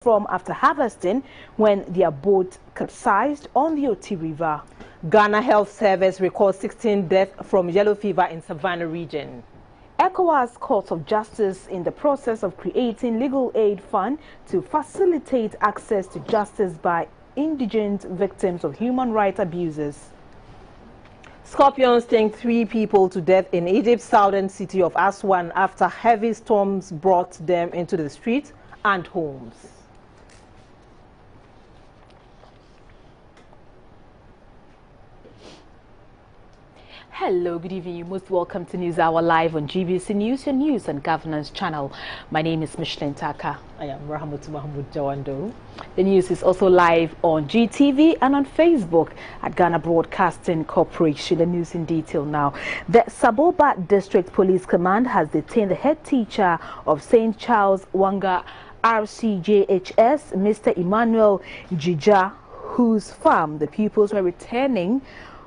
from after harvesting when their boat capsized on the Oti River. Ghana Health Service records 16 deaths from yellow fever in Savannah region. Ecowas Court of Justice in the process of creating legal aid fund to facilitate access to justice by indigent victims of human rights abuses. Scorpions sting 3 people to death in Egypt's southern city of Aswan after heavy storms brought them into the streets and homes. Hello, good evening. You're most welcome to News Hour Live on GBC News, your news and governance channel. My name is Michelin Taka. I am Rahamut Mahmoud Jawando. The news is also live on GTV and on Facebook at Ghana Broadcasting Corporation. The news in detail now. The Saboba District Police Command has detained the head teacher of St. Charles Wanga RCJHS, Mr. Emmanuel Jija, whose farm the pupils were returning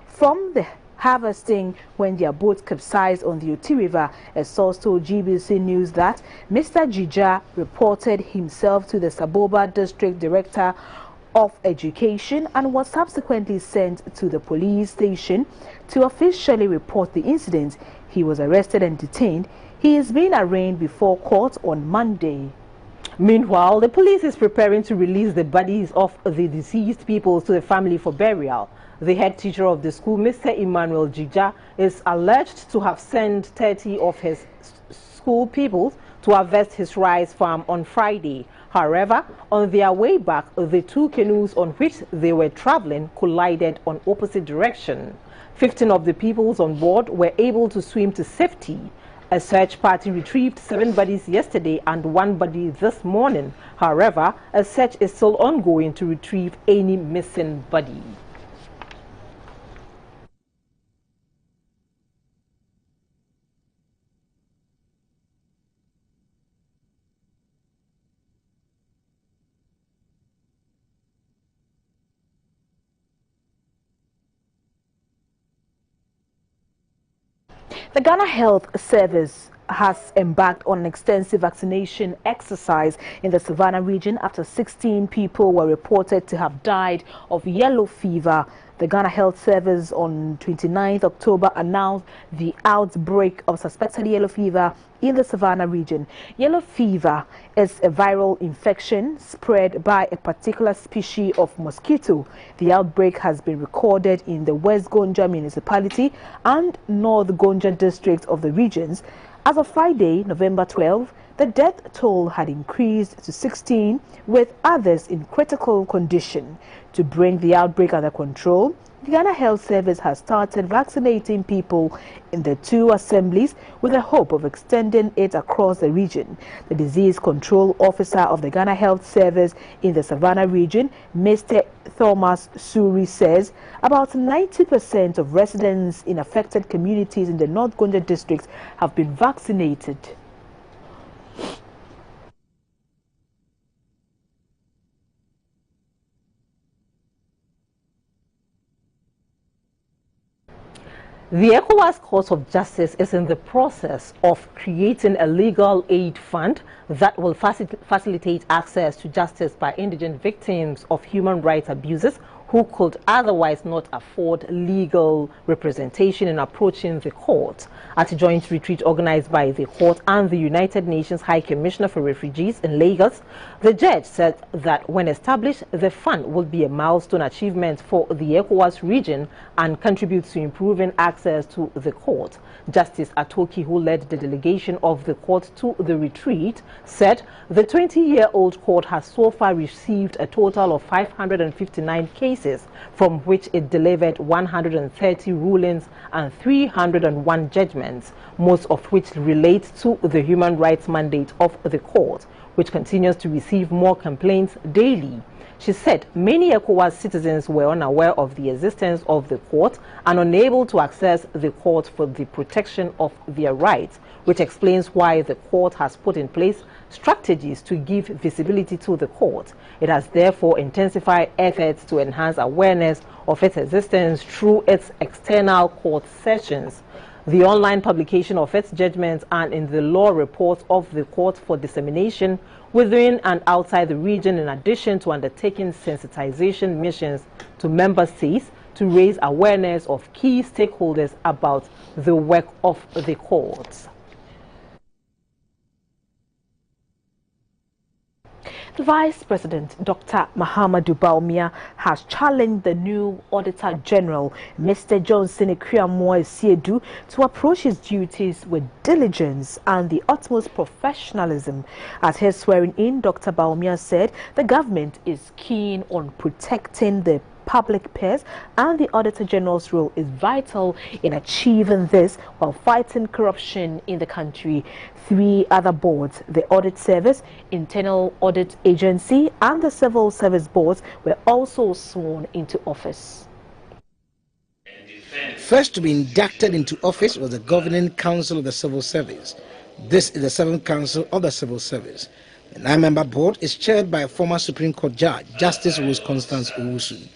from the harvesting when their boat capsized on the Oti River. A source told GBC News that Mr. Jija reported himself to the Saboba District Director of Education and was subsequently sent to the police station to officially report the incident. He was arrested and detained. He is being arraigned before court on Monday. Meanwhile, the police is preparing to release the bodies of the deceased people to the family for burial. The head teacher of the school, Mr. Emmanuel Jija, is alleged to have sent 30 of his school pupils to harvest his rice farm on Friday. However, on their way back, the 2 canoes on which they were traveling collided on opposite direction. 15 of the pupils on board were able to swim to safety. A search party retrieved 7 bodies yesterday and 1 body this morning. However, a search is still ongoing to retrieve any missing body. The Ghana Health Service has embarked on an extensive vaccination exercise in the Savannah region after 16 people were reported to have died of yellow fever. The Ghana Health Service on 29th October announced the outbreak of suspected yellow fever in the Savannah region. Yellow fever is a viral infection spread by a particular species of mosquito. The outbreak has been recorded in the West Gonja municipality and North Gonja district of the regions. As of Friday, November 12, the death toll had increased to 16, with others in critical condition. To bring the outbreak under control, the Ghana Health Service has started vaccinating people in the 2 assemblies with the hope of extending it across the region. The Disease Control Officer of the Ghana Health Service in the Savannah region, Mr. Thomas Suri, says about 90% of residents in affected communities in the North Gonja district have been vaccinated. The Ecowas Court of Justice is in the process of creating a legal aid fund that will facilitate access to justice by indigent victims of human rights abuses who could otherwise not afford legal representation in approaching the court. At a joint retreat organized by the court and the United Nations High Commissioner for Refugees in Lagos, the judge said that when established, the fund will be a milestone achievement for the Ecowas region and contribute to improving access to the court. Justice Atoki, who led the delegation of the court to the retreat, said the 20-year-old court has so far received a total of 559 cases, from which it delivered 130 rulings and 301 judgments, most of which relate to the human rights mandate of the court, which continues to receive more complaints daily. She said many ECOWAS citizens were unaware of the existence of the court and unable to access the court for the protection of their rights, which explains why the court has put in place strategies to give visibility to the court. It has therefore intensified efforts to enhance awareness of its existence through its external court sessions, the online publication of its judgments, and in the law reports of the court for dissemination, within and outside the region, in addition to undertaking sensitization missions to member states to raise awareness of key stakeholders about the work of the courts. The Vice President, Dr. Mahamudu Bawumia, has challenged the new Auditor General, Mr. Johnson Achiase, to approach his duties with diligence and the utmost professionalism. At his swearing-in, Dr. Bawumia said the government is keen on protecting the public purse, and the Auditor General's role is vital in achieving this while fighting corruption in the country. 3 other boards, the Audit Service, Internal Audit Agency, and the Civil Service Boards, were also sworn into office. First to be inducted into office was the Governing Council of the Civil Service. This is the 7th Council of the Civil Service. The 9-member board is chaired by former Supreme Court Judge, Justice Rose Constance Owusu.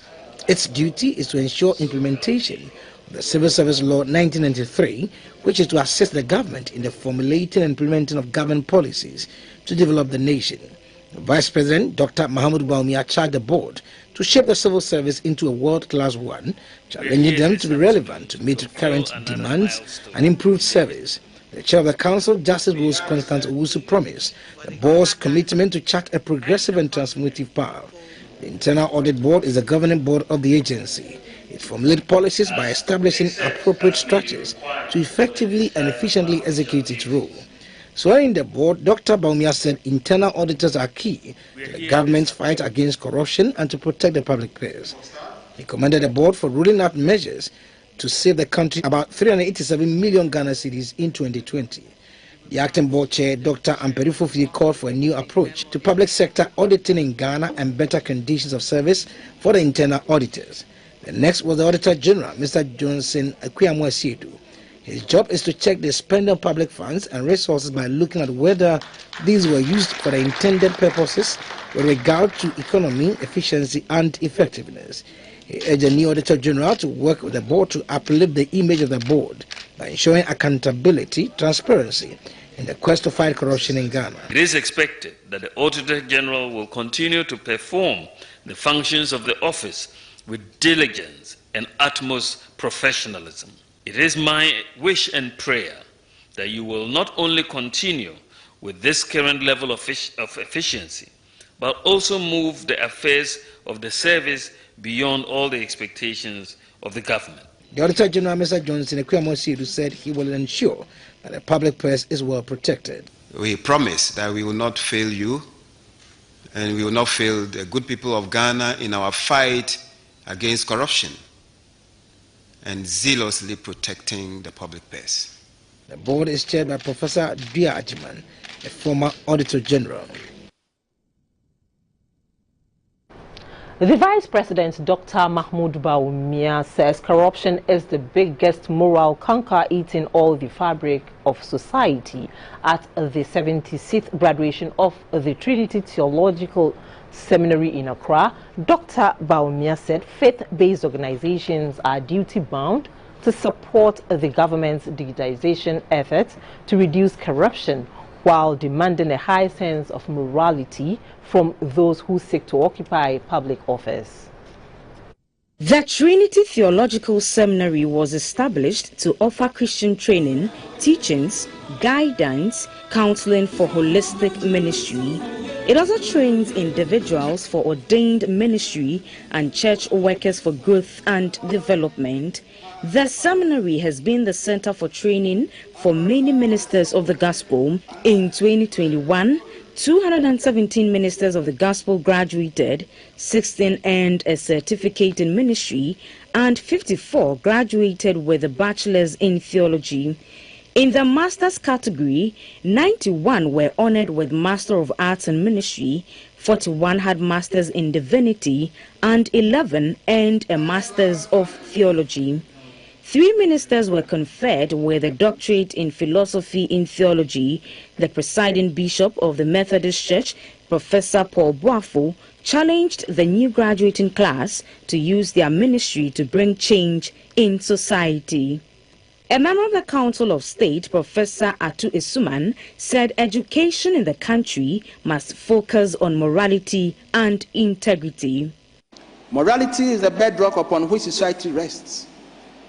Its duty is to ensure implementation of the Civil Service Law 1993, which is to assist the government in the formulating and implementing of government policies to develop the nation. The Vice President, Dr. Mahamudu Bawumia, charged the board to shape the civil service into a world-class one, challenging them to be relevant to meet current demands and improve service. The chair of the council, Justice Rose Constance Owusu, promised the board's commitment to chart a progressive and transformative path. The Internal Audit Board is the governing board of the agency. It formulates policies by establishing appropriate structures to effectively and efficiently execute its role. Swearing the board, Dr. Bawumia said internal auditors are key to the government's fight against corruption and to protect the public purse. He commended the board for rolling out measures to save the country about 387 million Ghana cedis in 2020. The acting board chair, Dr. Amperifofi, called for a new approach to public sector auditing in Ghana and better conditions of service for the internal auditors. The next was the Auditor General, Mr. Johnson Achiase. His job is to check the spending of public funds and resources by looking at whether these were used for the intended purposes with regard to economy, efficiency and effectiveness. He urged the new Auditor General to work with the board to uplift the image of the board by ensuring accountability, transparency in the quest to fight corruption in Ghana. It is expected that the Auditor General will continue to perform the functions of the office with diligence and utmost professionalism. It is my wish and prayer that you will not only continue with this current level of efficiency, but also move the affairs of the service beyond all the expectations of the government. The Auditor General, Mr. Johnson Achiase, said he will ensure that the public purse is well protected. We promise that we will not fail you and we will not fail the good people of Ghana in our fight against corruption and zealously protecting the public purse. The board is chaired by Professor Dia Ajiman, a former Auditor General. The Vice President, Dr. Mahamudu Bawumia, says corruption is the biggest moral canker eating all the fabric of society. At the 76th graduation of the Trinity Theological Seminary in Accra, Dr. Bawumia said faith-based organizations are duty-bound to support the government's digitization efforts to reduce corruption, while demanding a high sense of morality from those who seek to occupy public office. The Trinity Theological Seminary was established to offer Christian training, teachings, guidance, counseling for holistic ministry. It also trains individuals for ordained ministry and church workers for growth and development. The seminary has been the center for training for many ministers of the gospel. In 2021, 217 ministers of the gospel graduated, 16 earned a certificate in ministry, and 54 graduated with a bachelor's in theology. In the master's category, 91 were honored with Master of Arts in Ministry, 41 had Masters in Divinity, and 11 earned a Master's of Theology. 3 ministers were conferred with a doctorate in philosophy in theology. The presiding bishop of the Methodist Church, Professor Paul Boafo, challenged the new graduating class to use their ministry to bring change in society. A member of the Council of State, Professor Atu Isuman, said education in the country must focus on morality and integrity. Morality is the bedrock upon which society rests.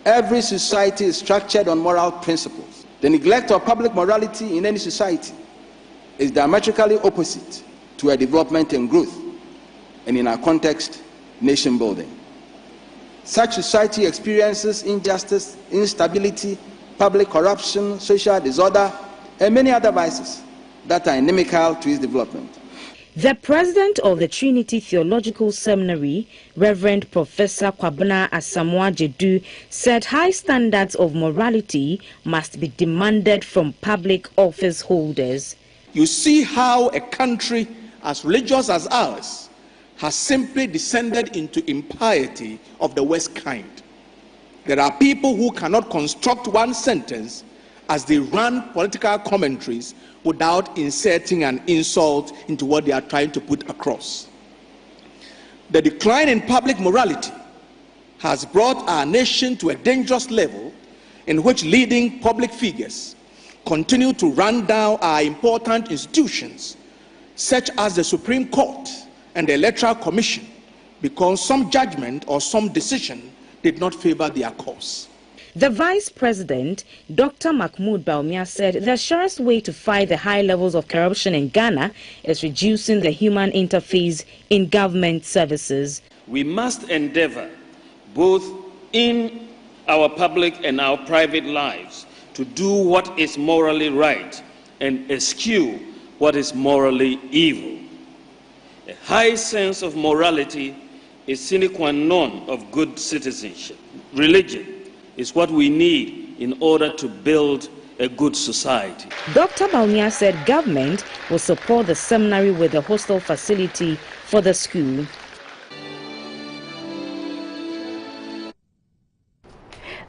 Every society is structured on moral principles. The neglect of public morality in any society is diametrically opposite to a development and growth, and in our context, nation building. Such society experiences injustice, instability, public corruption, social disorder, and many other vices that are inimical to its development. The president of the Trinity Theological Seminary, Reverend Professor Kwabena Asamoah Jedu, said high standards of morality must be demanded from public office holders. You see how a country as religious as ours has simply descended into impiety of the worst kind. There are people who cannot construct one sentence as they run political commentaries without inserting an insult into what they are trying to put across. The decline in public morality has brought our nation to a dangerous level in which leading public figures continue to run down our important institutions, such as the Supreme Court and the Electoral Commission, because some judgment or some decision did not favor their cause. The Vice President, Dr. Mahmoud Baumia, said the surest way to fight the high levels of corruption in Ghana is reducing the human interface in government services. We must endeavor, both in our public and our private lives, to do what is morally right and eschew what is morally evil. A high sense of morality is sine qua non of good citizenship. Religion is what we need in order to build a good society. Dr. Baumia said government will support the seminary with a hostel facility for the school.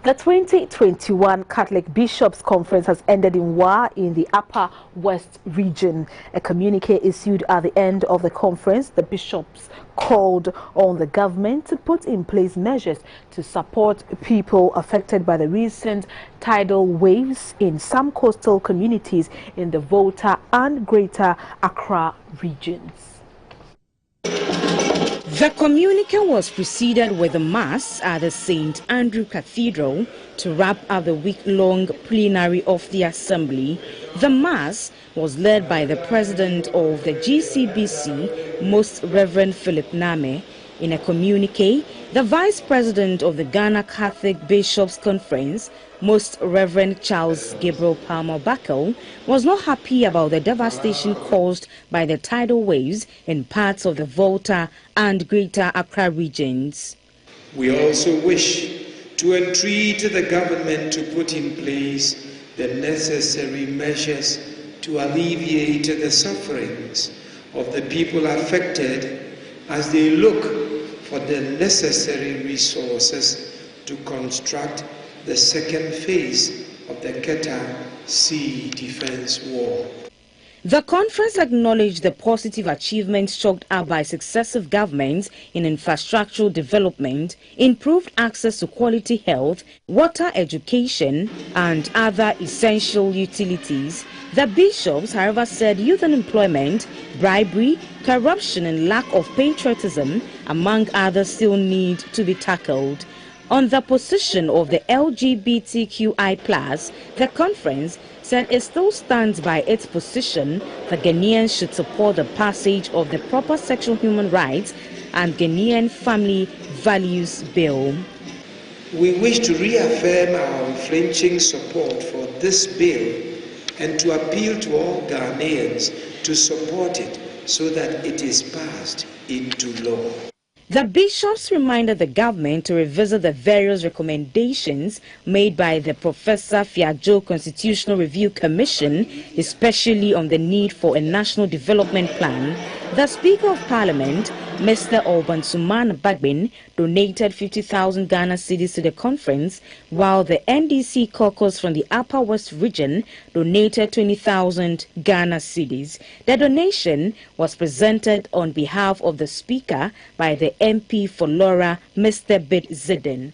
The 2021 Catholic Bishops' Conference has ended in Wa in the Upper West region. A communique issued at the end of the conference. The bishops called on the government to put in place measures to support people affected by the recent tidal waves in some coastal communities in the Volta and Greater Accra regions. The communique was preceded with a mass at the St. Andrew Cathedral to wrap up the week-long plenary of the Assembly. The mass was led by the president of the GCBC, Most Reverend Philip Name. In a communique, the vice president of the Ghana Catholic Bishops' Conference, Most Reverend Charles Gabriel Palmer Bakel, was not happy about the devastation caused by the tidal waves in parts of the Volta and Greater Accra regions. We also wish to entreat the government to put in place the necessary measures to alleviate the sufferings of the people affected as they look for the necessary resources to construct the second phase of the Keta Sea Defense Wall. The conference acknowledged the positive achievements chalked up by successive governments in infrastructural development, improved access to quality health, water, education, and other essential utilities. The bishops, however, said youth unemployment, bribery, corruption, and lack of patriotism, among others, still need to be tackled. On the position of the LGBTQI+, the conference said it still stands by its position that Ghanaians should support the passage of the Proper Sexual Human Rights and Ghanaian Family Values Bill. We wish to reaffirm our unflinching support for this bill and to appeal to all Ghanaians to support it so that it is passed into law. The bishops reminded the government to revisit the various recommendations made by the Professor Fiajo Constitutional Review Commission, especially on the need for a national development plan. The Speaker of Parliament, Mr. Obansuman Bagbin, donated 50,000 Ghana cedis to the conference, while the NDC caucus from the Upper West region donated 20,000 Ghana cedis. The donation was presented on behalf of the Speaker by the MP for Laura, Mr. Bid Zidane.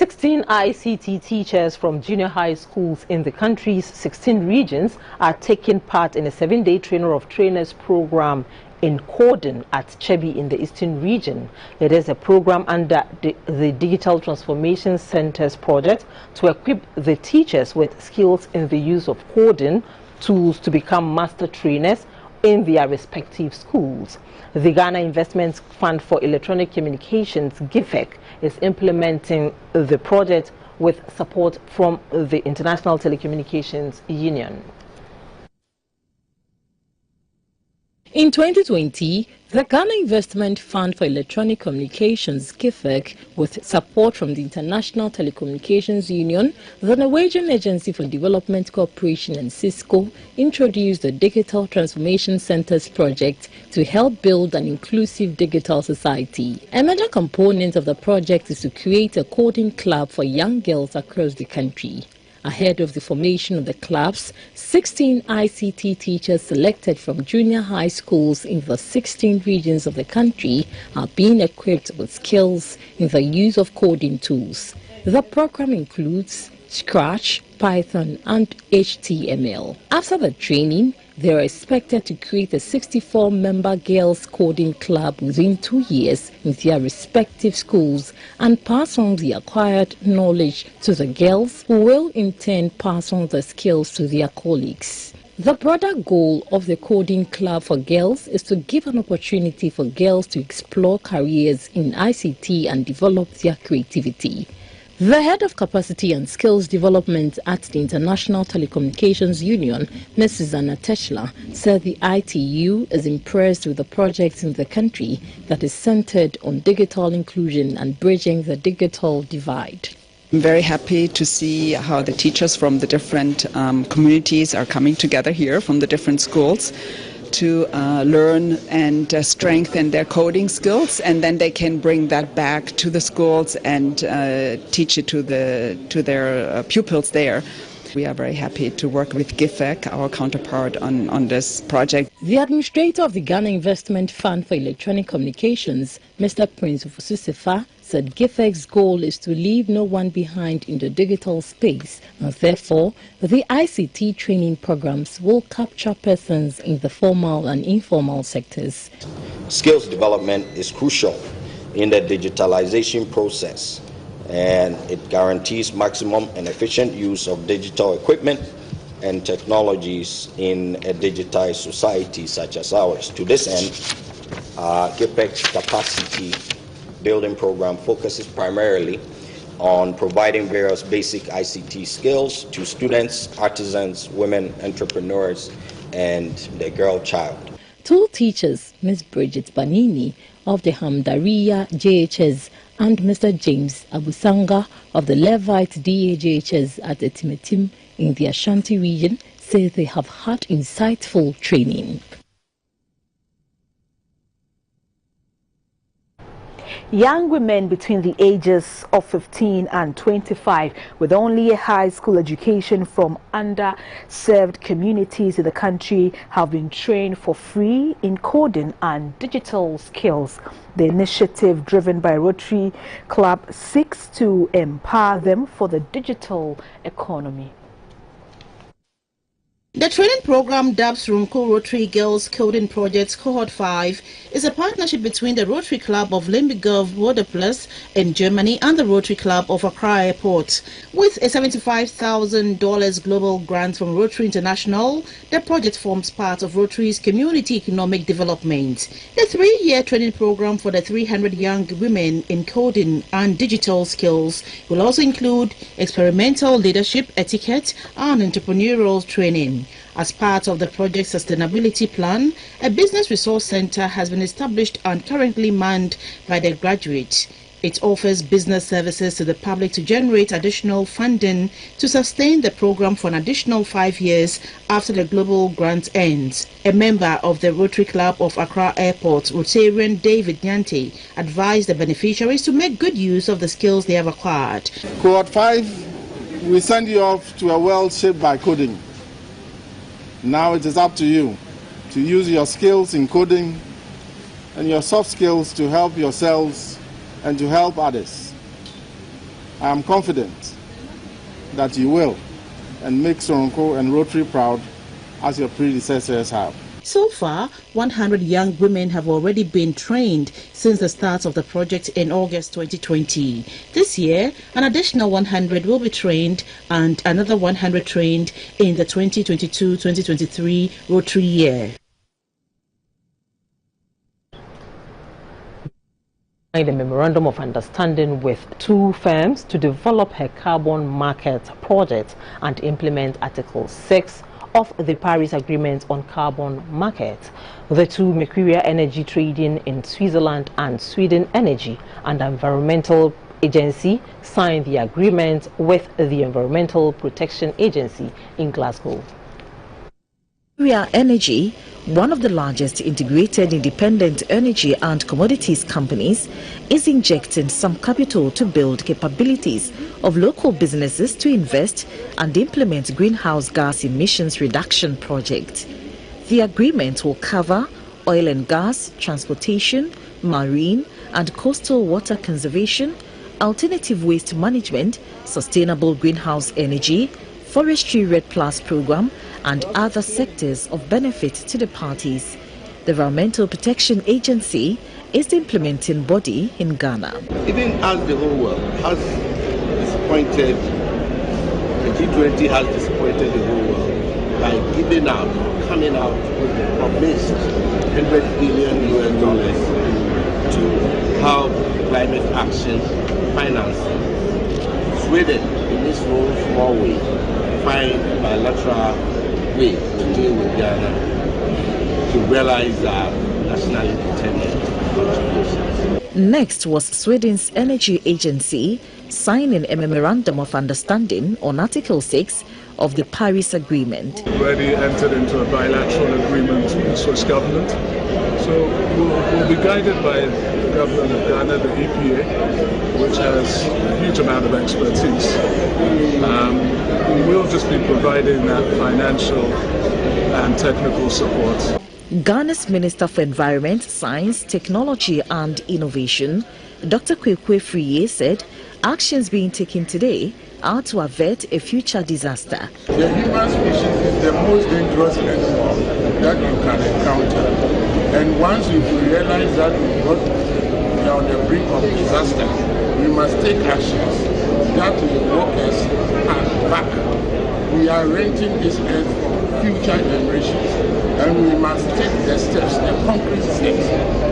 16 ICT teachers from junior high schools in the country's 16 regions are taking part in a 7-day Trainer of Trainers program in Cordon at Chebi in the Eastern region. It is a program under the Digital Transformation Centers project to equip the teachers with skills in the use of coding tools to become master trainers in their respective schools. The Ghana Investment Fund for Electronic Communications, GIFEC, is implementing the project with support from the International Telecommunications Union. In 2020, the Ghana Investment Fund for Electronic Communications, GIFEC, with support from the International Telecommunications Union, the Norwegian Agency for Development Cooperation and Cisco, introduced the Digital Transformation Centers project to help build an inclusive digital society. A major component of the project is to create a coding club for young girls across the country. Ahead of the formation of the clubs, 16 ICT teachers selected from junior high schools in the 16 regions of the country are being equipped with skills in the use of coding tools. The program includes Scratch, Python, and HTML. After the training, they are expected to create a 64-member girls coding club within 2 years in their respective schools and pass on the acquired knowledge to the girls, who will in turn pass on the skills to their colleagues. The broader goal of the coding club for girls is to give an opportunity for girls to explore careers in ICT and develop their creativity. The head of capacity and skills development at the International Telecommunications Union, Mrs. Anna Techla, said the ITU is impressed with the projects in the country that is centered on digital inclusion and bridging the digital divide. I'm very happy to see how the teachers from the different communities are coming together here from the different schools to learn and strengthen their coding skills, and then they can bring that back to the schools and teach it to their pupils there. We are very happy to work with GIFEC, our counterpart, on this project. The administrator of the Ghana Investment Fund for Electronic Communications, Mr. Prince Fususefa, said GIFEC's goal is to leave no one behind in the digital space, and therefore the ICT training programs will capture persons in the formal and informal sectors. Skills development is crucial in the digitalization process, and it guarantees maximum and efficient use of digital equipment and technologies in a digitized society such as ours. To this end, GIFEC's capacity building program focuses primarily on providing various basic ICT skills to students, artisans, women, entrepreneurs, and the girl child. 2 teachers, Ms. Bridget Banini of the Hamdaria JHS and Mr. James Abusanga of the Levite DAJHS at Etimetim in the Ashanti region, say they have had insightful training. Young women between the ages of 15 and 25 with only a high school education from underserved communities in the country have been trained for free in coding and digital skills. The initiative, driven by Rotary Club, seeks to empower them for the digital economy. The training program, dubbed Runko Rotary Girls Coding Project Cohort 5, is a partnership between the Rotary Club of Limburg Waterplus in Germany and the Rotary Club of Accra Airport. With a $75,000 global grant from Rotary International, the project forms part of Rotary's community economic development. The 3-year training program for the 300 young women in coding and digital skills will also include experimental leadership, etiquette, and entrepreneurial training. As part of the project sustainability plan, a business resource center has been established and currently manned by the graduates. It offers business services to the public to generate additional funding to sustain the program for an additional 5 years after the global grant ends. A member of the Rotary Club of Accra Airport, Rotarian David Nyante, advised the beneficiaries to make good use of the skills they have acquired. Cohort 5, we send you off to a world shaped by coding. Now it is up to you to use your skills in coding and your soft skills to help yourselves and to help others. I am confident that you will, and make Soronko and Rotary proud as your predecessors have. So far, 100 young women have already been trained since the start of the project in August 2020. This year, an additional 100 will be trained and another 100 trained in the 2022-2023 Rotary year. A memorandum of understanding with two firms to develop her carbon market project and implement Article 6 of the Paris Agreement on Carbon Market. The two, Mercuria Energy Trading in Switzerland and Sweden Energy and Environmental Agency, signed the agreement with the Environmental Protection Agency in Glasgow. Mercuria Energy, one of the largest integrated independent energy and commodities companies, is injecting some capital to build capabilities of local businesses to invest and implement greenhouse gas emissions reduction projects. The agreement will cover oil and gas, transportation, marine and coastal water conservation, alternative waste management, sustainable greenhouse energy, forestry RED Plus program and other sectors of benefit to the parties. The Environmental Protection Agency is the implementing body in Ghana. Even as the whole world has disappointed, the G20 has disappointed the whole world by coming out with the promised $100 billion to help climate action financing. Sweden, in this whole small way, find a bilateral way to deal with Ghana to realize our nationally determined contributions. Next was Sweden's energy agency signing a memorandum of understanding on Article 6 of the Paris Agreement. We already entered into a bilateral agreement with the Swiss government, so we'll be guided by the government of Ghana, the EPA, which has a huge amount of expertise. We'll just be providing that financial and technical support. Ghana's Minister for Environment, Science, Technology and Innovation, Dr. Kwekwe Friye, said actions being taken today are to avert a future disaster. The human species is the most dangerous animal that you can encounter. And once you realize that we are on the brink of disaster, we must take actions that will walk us back. We are renting this earth for future generations, and we must take the steps, the concrete steps,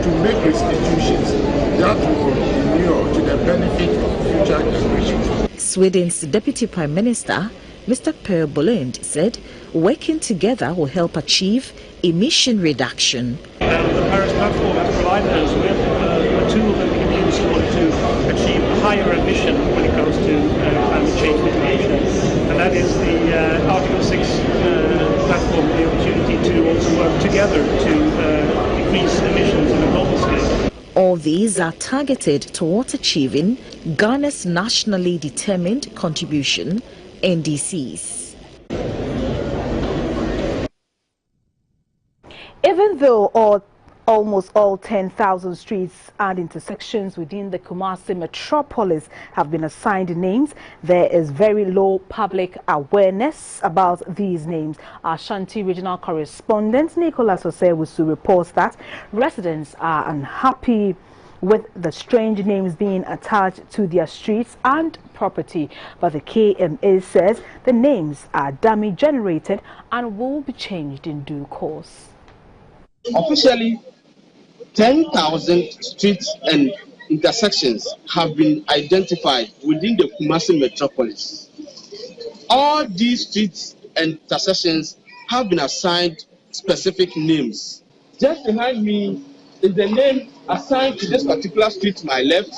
to make restitutions that will inure to the benefit of future generations. Sweden's Deputy Prime Minister, Mr. Per Bolund, said working together will help achieve emission reduction. The Paris platform has provided us with a tool that we can use in order to achieve higher emission when it comes to climate change mitigation. And that is the Article 6 platform, the opportunity to also work together to decrease emissions on a global scale. All these are targeted towards achieving Ghana's nationally determined contribution, NDCs. Even though almost all 10,000 streets and intersections within the Kumasi metropolis have been assigned names, there is very low public awareness about these names. Our Ashanti regional correspondent Nicholas Osewusu reports that residents are unhappy with the strange names being attached to their streets and property, but the KMA says the names are dummy generated and will be changed in due course. Officially, 10,000 streets and intersections have been identified within the Kumasi metropolis. All these streets and intersections have been assigned specific names. Just behind me is the name assigned to this particular street to my left,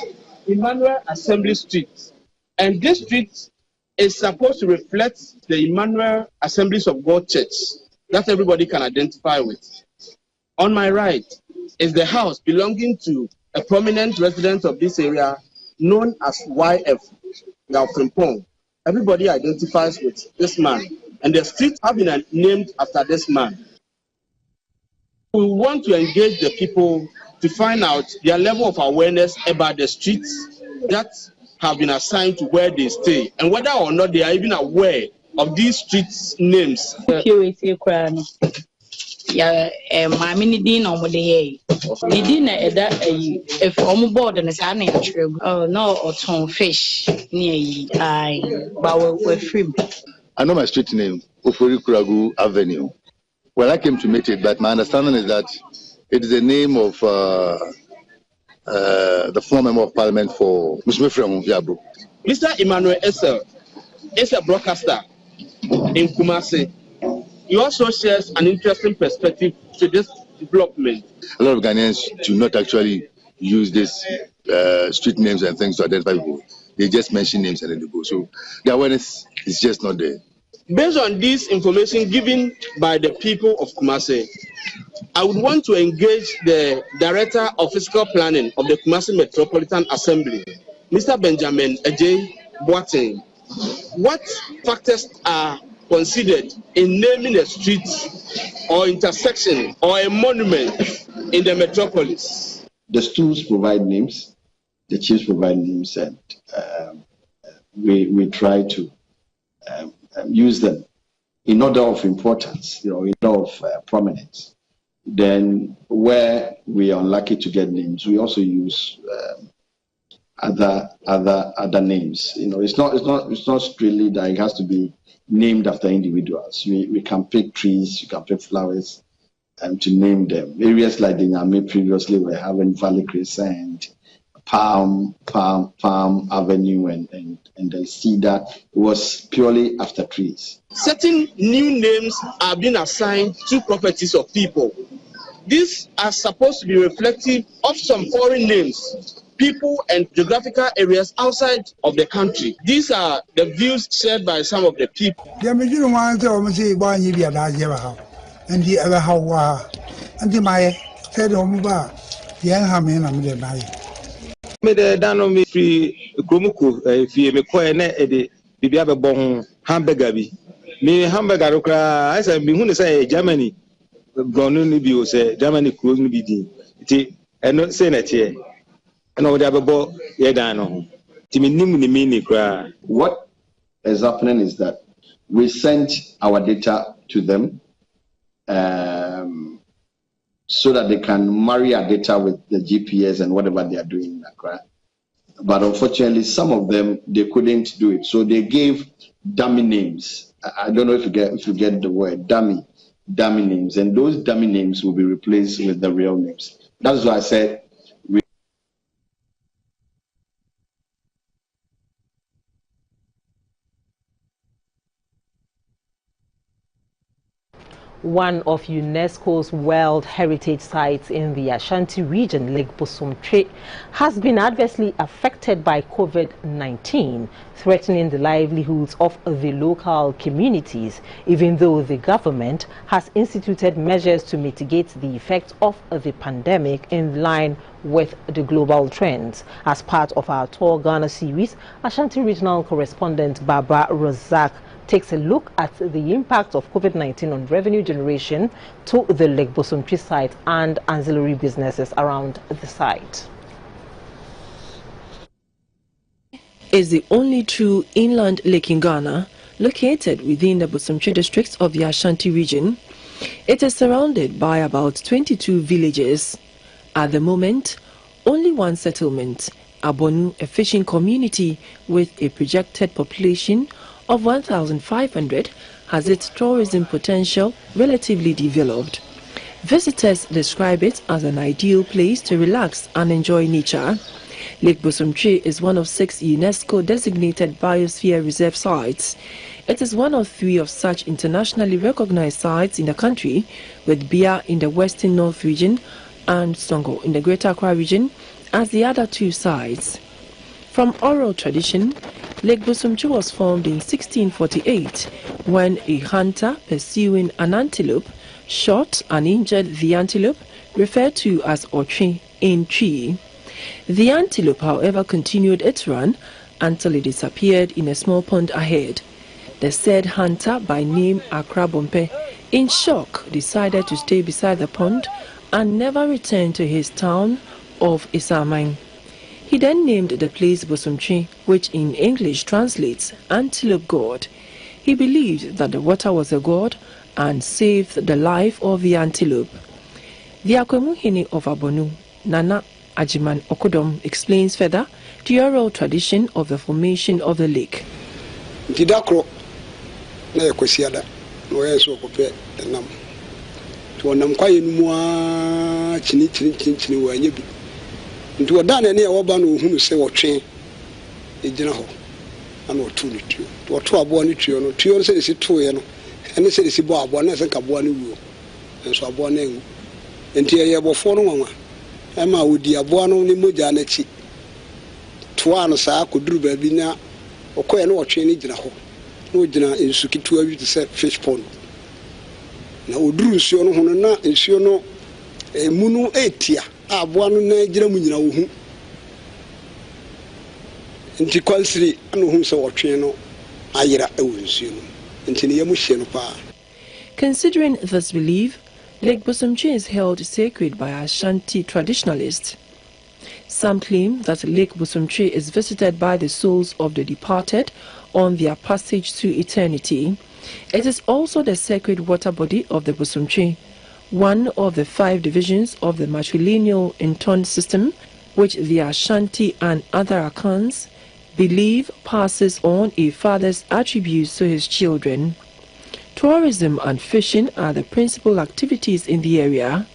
Emmanuel Assembly Street. And this street is supposed to reflect the Emmanuel Assemblies of God Church that everybody can identify with. On my right is the house belonging to a prominent resident of this area known as YF, Yao Frimpong. Everybody identifies with this man, and the streets have been named after this man. We want to engage the people to find out their level of awareness about the streets that have been assigned to where they stay, and whether or not they are even aware of these streets' names. Yeah, my mini din on the hay. He didn't if on board and it's unnatural. Oh, no, or ton fish near ye. But we're free. I know my street name, Ofori Kuragu Avenue. Well, I came to meet it, but my understanding is that it is the name of the former member of parliament for Mr. Emmanuel Essel is a broadcaster in Kumasi. He also shares an interesting perspective to this development. A lot of Ghanaians do not actually use these street names and things to identify people. They just mention names and then they go. So the awareness is just not there. Based on this information given by the people of Kumasi, I would want to engage the Director of Physical Planning of the Kumasi Metropolitan Assembly, Mr. Benjamin Ajay Boateng. What factors are considered in naming a street or intersection or a monument in the metropolis? The schools provide names, the chiefs provide names, and we try to use them in order of importance, in order of prominence. Then, where we are unlucky to get names, we also use other names. It's not strictly that it has to be named after individuals. We can pick trees, you can pick flowers, to name them. Areas like the Nyame previously were having Valley Crescent, Palm Avenue, and the Cedar. It was purely after trees. Certain new names are being assigned to properties of people. These are supposed to be reflective of some foreign names, people and geographical areas outside of the country. These are the views shared by some of the people. Me dano me free kromuko fie me ko na ede bibia be bon hamburger bi me hamburger kra I say me hu ne say Germany gonu ni bi o say Germany close ni bi din ti eno say na tie eno de abebo ye dan no ti me nim ni me ni kra. What is happening is that we send our data to them so that they can marry our data with the GPS and whatever they are doing in Accra. But unfortunately, some of them, they couldn't do it. So they gave dummy names. I don't know if you get the word, dummy names. And those dummy names will be replaced with the real names. That's why I said, One of UNESCO's World Heritage Sites in the Ashanti region, Lake Bosomtwe, has been adversely affected by COVID-19, threatening the livelihoods of the local communities, even though the government has instituted measures to mitigate the effects of the pandemic in line with the global trends. As part of our Tour Ghana series, Ashanti regional correspondent Baba Razak takes a look at the impact of COVID-19 on revenue generation to the Lake Bosomtwe site and ancillary businesses around the site. Is the only true inland lake in Ghana, located within the Bosomtwe districts of the Ashanti region. It is surrounded by about 22 villages. At the moment, only one settlement, Abonu, a fishing community with a projected population of 1,500, has its tourism potential relatively developed. Visitors describe it as an ideal place to relax and enjoy nature. Lake Bosomtwe is one of 6 UNESCO designated biosphere reserve sites. It is one of 3 of such internationally recognized sites in the country, with Bia in the Western North region and Songo in the Greater Accra region as the other 2 sites. From oral tradition, Lake Bosomtwe was formed in 1648 when a hunter pursuing an antelope shot and injured the antelope, referred to as Otwe in Twi. The antelope, however, continued its run until it disappeared in a small pond ahead. The said hunter, by name Akrabompe, in shock decided to stay beside the pond and never returned to his town of Isamine. He then named the place Bosomtwe, which in English translates Antelope God. He believed that the water was a god and saved the life of the antelope. The Akwemuhene of Abonu, Nana Ajiman Okodom, explains further the oral tradition of the formation of the lake. Into a done any Obano whom say what train a general and or two to or two aboni trio, two says it two, and they said it's about one as a cabuani, and so aboning. And here you have a phone. Emma would be a buono ni mujanechi. Tuano sa could do baby now, or quite no train in general. No general in Suki to set fish pond. Now, drew Siono Honona and Siono a Munu Etia. One Nigeria who into Qualsri and whom so Chino, Ayra owns you, until Yamushino Pa. Considering this belief, Lake Bosomtwe is held sacred by Ashanti traditionalists. Some claim that Lake Bosomtwe is visited by the souls of the departed on their passage to eternity. It is also the sacred water body of the Bosomtwe, one of the 5 divisions of the matrilineal intone system, which the Ashanti and other Akans believe passes on a father's attributes to his children. Tourism and fishing are the principal activities in the area.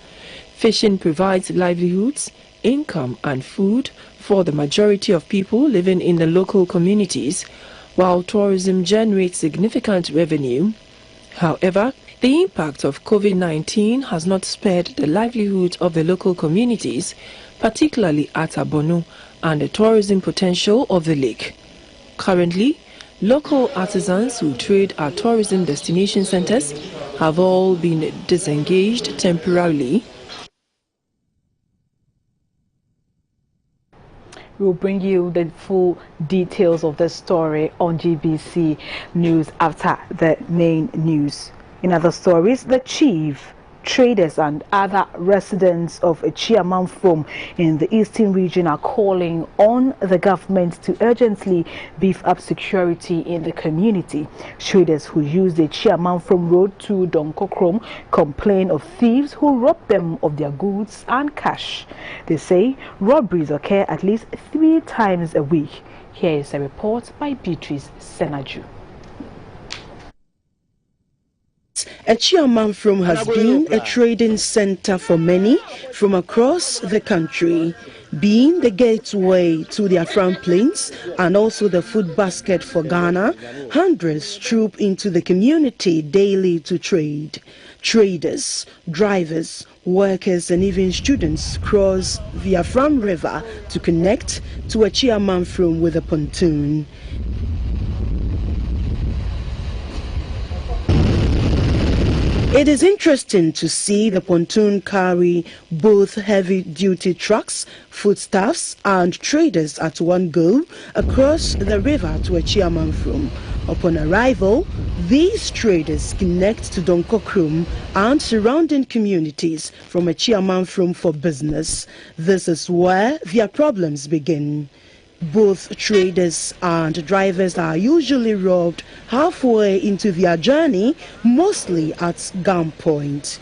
Fishing provides livelihoods, income and food for the majority of people living in the local communities, while tourism generates significant revenue. However, the impact of COVID-19 has not spared the livelihood of the local communities, particularly at Abonu, and the tourism potential of the lake. Currently, local artisans who trade at tourism destination centers have all been disengaged temporarily. We'll bring you the full details of the story on GBC News after the main news. In other stories, the chief, traders and other residents of Achiase in the eastern region are calling on the government to urgently beef up security in the community. Traders who use the Achiase road to Donkokrom complain of thieves who rob them of their goods and cash. They say robberies occur at least 3 times a week. Here is a report by Beatrice Senaju. Achiase has been a trading center for many from across the country, being the gateway to the Afram Plains and also the food basket for Ghana. Hundreds troop into the community daily to trade. Traders, drivers, workers and even students cross the Afram River to connect to Achiase with a pontoon. It is interesting to see the pontoon carry both heavy-duty trucks, foodstuffs and traders at one go across the river to Achiase. Upon arrival, these traders connect to Donkokrom and surrounding communities from Achiase for business. This is where their problems begin. Both traders and drivers are usually robbed halfway into their journey, mostly at gunpoint.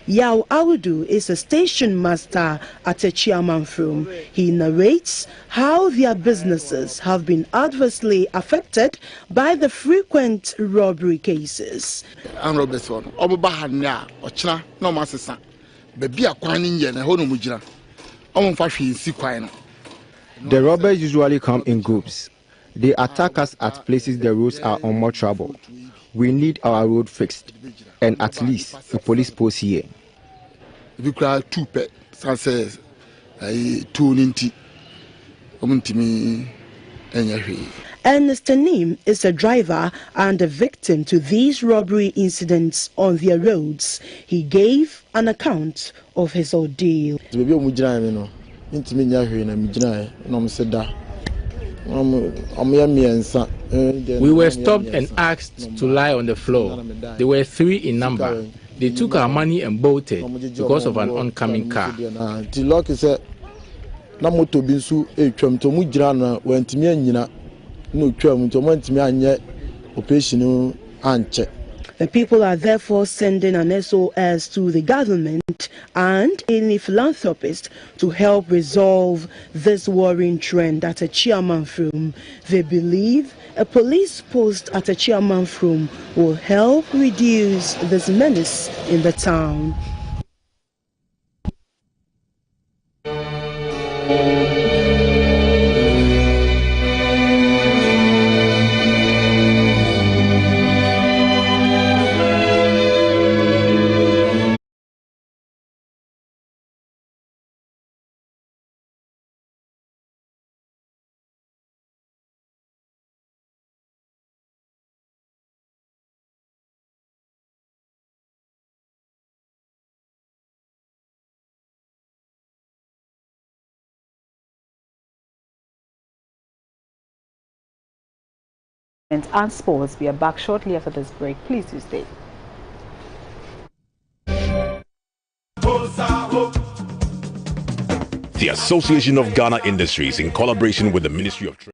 Yao Audu is a station master at Achiase. He narrates how their businesses have been adversely affected by the frequent robbery cases. The robbers usually come in groups. They attack us at places the roads are on more trouble. We need our road fixed and at least a police post here. Ernest Tanim is a driver and a victim to these robbery incidents on their roads. He gave an account of his ordeal. ntimi nya hwe na migina na mo seda We were stopped and asked to lie on the floor. They were 3 in number. They took our money and bolted because of an oncoming car. Na moto bi nso etwam to mu gira na wantimi anyina na otwam to wantimi anye operation anche. The people are therefore sending an SOS to the government and any philanthropist to help resolve this worrying trend at Achiase. They believe a police post at Achiase will help reduce this menace in the town. And sports. We are back shortly after this break. Please do stay. The Association of Ghana Industries, in collaboration with the Ministry of Trade.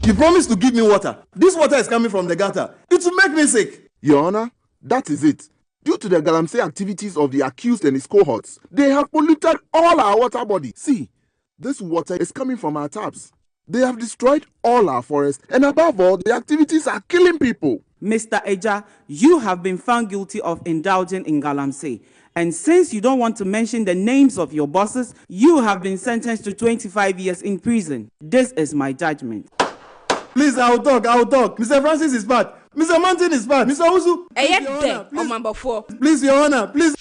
You promised to give me water. This water is coming from the gutter. It will make me sick. Your Honor, that is it. Due to the galamsey activities of the accused and his cohorts, they have polluted all our water bodies. See, this water is coming from our taps. They have destroyed all our forests, and above all, the activities are killing people. Mr. Eja, you have been found guilty of indulging in galamsey. And since you don't want to mention the names of your bosses, you have been sentenced to 25 years in prison. This is my judgment. Please, I'll talk. Mr. Francis is bad. Mr. Mountain is bad. Mr. Uzu, please, Your Honor, please.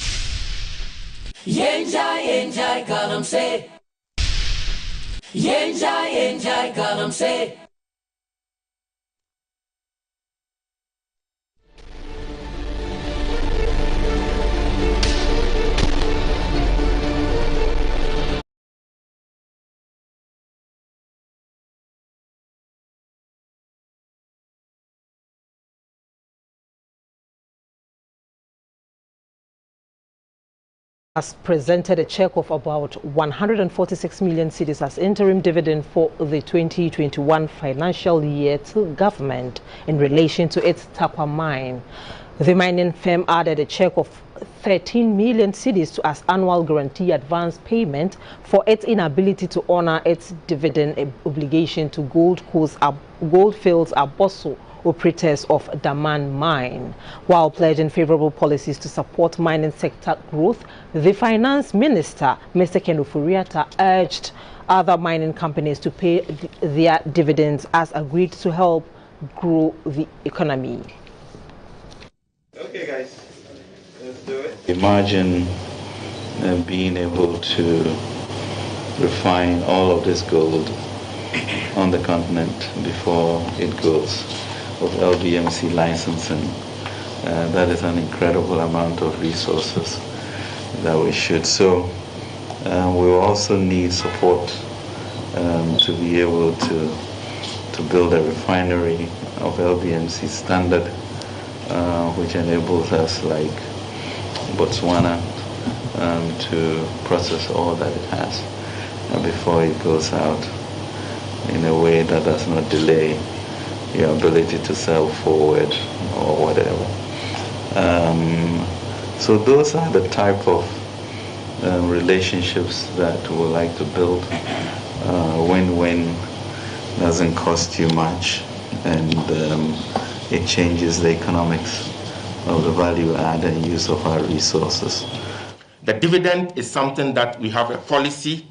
Yenjai galamsey. Yenjai galamsey. Has presented a check of about 146 million cedis as interim dividend for the 2021 financial year to government in relation to its Takwa mine. The mining firm added a check of 13 million cedis to as annual guarantee advance payment for its inability to honor its dividend obligation to Goldfields Abosso operators of Daman mine. While pledging favorable policies to support mining sector growth, the finance minister, Mr. Ken Ofori-Atta, urged other mining companies to pay their dividends as agreed to help grow the economy. Okay, guys, let's do it. Imagine being able to refine all of this gold on the continent before it goes of LBMC licensing. That is an incredible amount of resources that we should. So we also need support to be able to build a refinery of LBMC standard, which enables us, like Botswana, to process all that it has before it goes out in a way that does not delay your ability to sell forward or whatever. So those are the type of relationships that we like to build. Win-win, doesn't cost you much, and it changes the economics of the value add and use of our resources. The dividend is something that we have a policy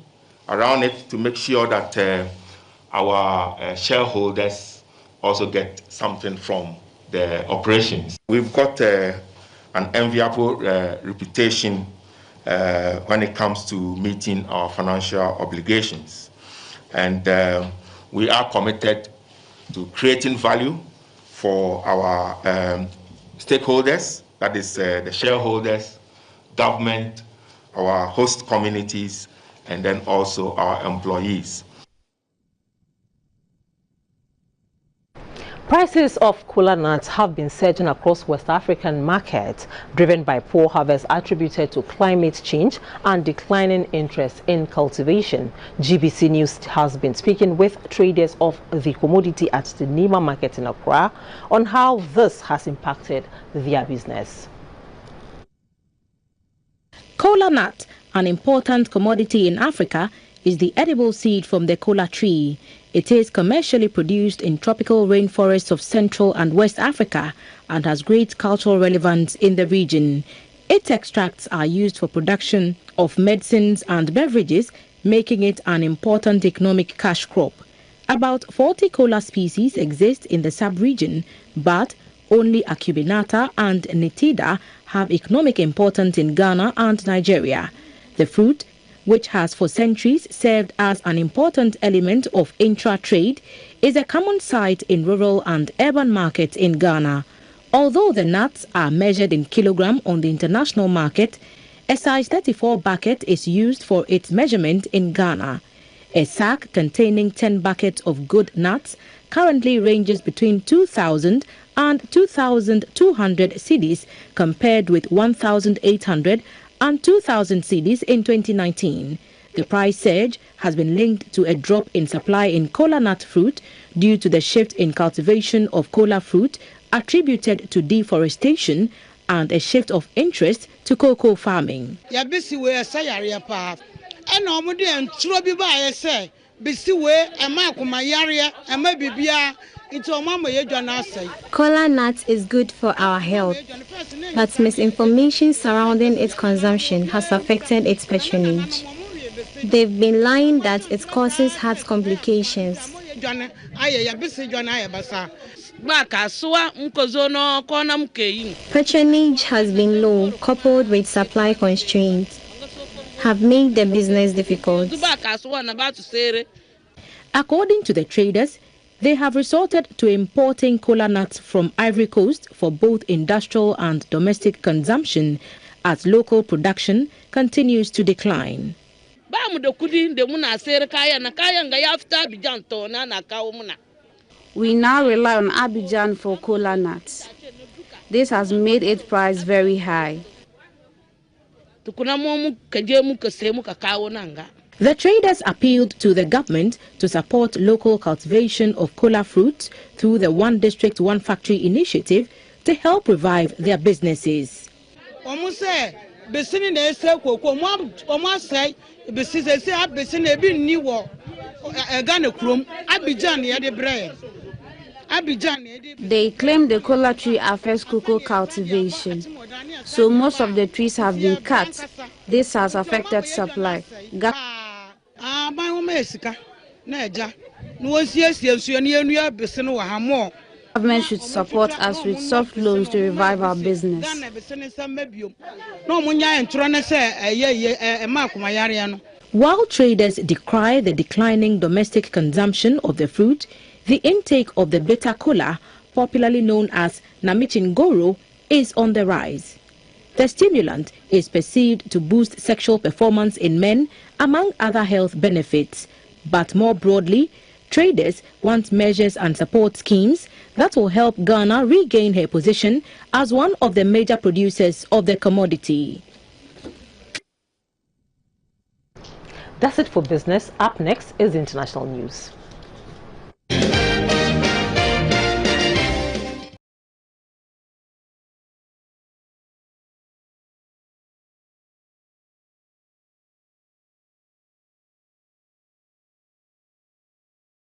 around it to make sure that our shareholders also get something from the operations. We've got an enviable reputation when it comes to meeting our financial obligations. And we are committed to creating value for our stakeholders, that is the shareholders, government, our host communities, and then also our employees. Prices of kola nuts have been surging across West African markets, driven by poor harvests attributed to climate change and declining interest in cultivation. GBC News has been speaking with traders of the commodity at the Nima market in Accra on how this has impacted their business. Kola nut, an important commodity in Africa, is the edible seed from the kola tree. It is commercially produced in tropical rainforests of Central and West Africa and has great cultural relevance in the region. Its extracts are used for production of medicines and beverages, making it an important economic cash crop. About 40 kola species exist in the sub-region, but only Acuminata and Nitida have economic importance in Ghana and Nigeria. The fruit, which has for centuries served as an important element of intra-trade, is a common sight in rural and urban markets in Ghana. Although the nuts are measured in kilogram on the international market, a size 34 bucket is used for its measurement in Ghana. A sack containing 10 buckets of good nuts currently ranges between 2,000 and 2,200 cedis, compared with 1,800 and 2,000 cedis in 2019. The price surge has been linked to a drop in supply in kola nut fruit due to the shift in cultivation of kola fruit attributed to deforestation and a shift of interest to cocoa farming. Kola nut is good for our health, but misinformation surrounding its consumption has affected its patronage. They've been lying that it causes heart complications. Patronage has been low, coupled with supply constraints, have made the business difficult. According to the traders, they have resorted to importing kola nuts from Ivory Coast for both industrial and domestic consumption as local production continues to decline. We now rely on Abidjan for kola nuts. This has made its price very high. The traders appealed to the government to support local cultivation of kola fruit through the One District, One Factory initiative to help revive their businesses. They claim the kola tree affects cocoa cultivation, so most of the trees have been cut. This has affected supply. Government should support us with soft loans to revive our business. While traders decry the declining domestic consumption of the fruit, the intake of the bitter kola, popularly known as namichingoro, is on the rise. The stimulant is perceived to boost sexual performance in men, among other health benefits. But more broadly, traders want measures and support schemes that will help Ghana regain her position as one of the major producers of the commodity. That's it for business. Up next is international news.